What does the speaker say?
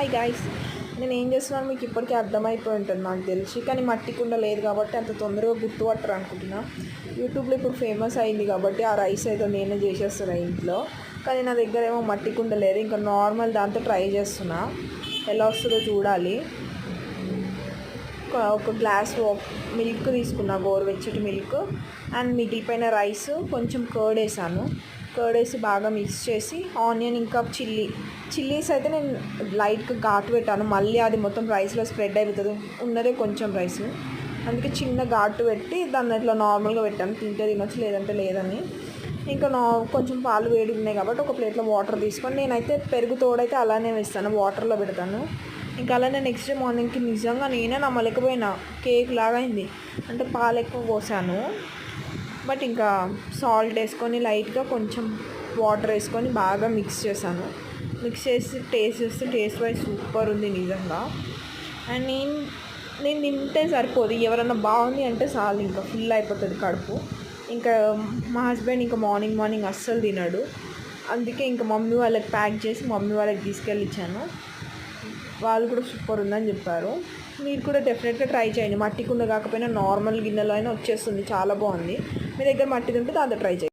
Hi guys, నేను ఏం చేస్తున్నాను మీకు ఇప్పటికీ అర్థమైపోయి ఉంటుంది నాకు తెలిసి. కానీ మట్టి కుండ లేదు కాబట్టి అంత తొందరగా గుర్తుపట్టరు అనుకుంటున్నా. యూట్యూబ్లో ఇప్పుడు ఫేమస్ అయింది కాబట్టి ఆ రైస్ అయితే నేనే చేసేస్తున్నా ఇంట్లో. కానీ నా దగ్గర ఏమో మట్టి కుండ లేదు, ఇంకా నార్మల్ దాంతో ట్రై చేస్తున్నా. ఎలా వస్తుందో చూడాలి. ఒక గ్లాస్ మిల్క్ తీసుకున్నా, గోరువెచ్చటి మిల్క్, అండ్ మిగిలిపోయిన రైస్, కొంచెం కర్డ్ వేసాను. కర్డ్ వేసి బాగా మిక్స్ చేసి ఆనియన్ ఇంకా చిల్లీస్ అయితే నేను లైట్గా ఘాటు పెట్టాను, మళ్ళీ అది మొత్తం రైస్లో స్ప్రెడ్ అయిపోతుంది. ఉన్నదే కొంచెం రైస్, అందుకే చిన్న ఘాటు పెట్టి దాన్ని ఇట్లా నార్మల్గా పెట్టాను. తింటే తినొచ్చు, లేదంటే లేదని. ఇంకా కొంచెం పాలు వేడి ఉన్నాయి కాబట్టి ఒక ప్లేట్లో వాటర్ తీసుకొని, నేనైతే పెరుగు తోడైతే అలానే వేస్తాను, వాటర్లో పెడతాను. ఇంకా అలానే నెక్స్ట్ డే మార్నింగ్కి నిజంగా నేనే నమ్మలేకపోయినా, కేక్ లాగా అయింది. అంటే పాలు ఎక్కువ పోసాను, బట్ ఇంకా సాల్ట్ వేసుకొని లైట్గా కొంచెం వాటర్ వేసుకొని బాగా మిక్స్ చేశాను. మిక్స్ చేసి టేస్ట్ చేస్తే టేస్ట్ వైజ్ సూపర్ ఉంది నిజంగా. అండ్ నేను తింటే సరిపోదు, ఎవరన్నా బాగుంది అంటే చాలు, ఇంకా ఫుల్ అయిపోతుంది కడుపు. ఇంకా మా హస్బెండ్ ఇంకా మార్నింగ్ అస్సలు తినడు, అందుకే ఇంకా మమ్మీ వాళ్ళకి ప్యాక్ చేసి మమ్మీ వాళ్ళకి తీసుకెళ్ళి ఇచ్చాను. వాళ్ళు కూడా సూపర్ ఉందని చెప్పారు. మీరు కూడా డెఫినెట్గా ట్రై చేయండి. మట్టి కుండ కాకపోయినా నార్మల్ గిన్నెలో అయినా వచ్చేస్తుంది, చాలా బాగుంది. మీ దగ్గర మట్టిది ఉంటే దాంతో ట్రై చేయండి.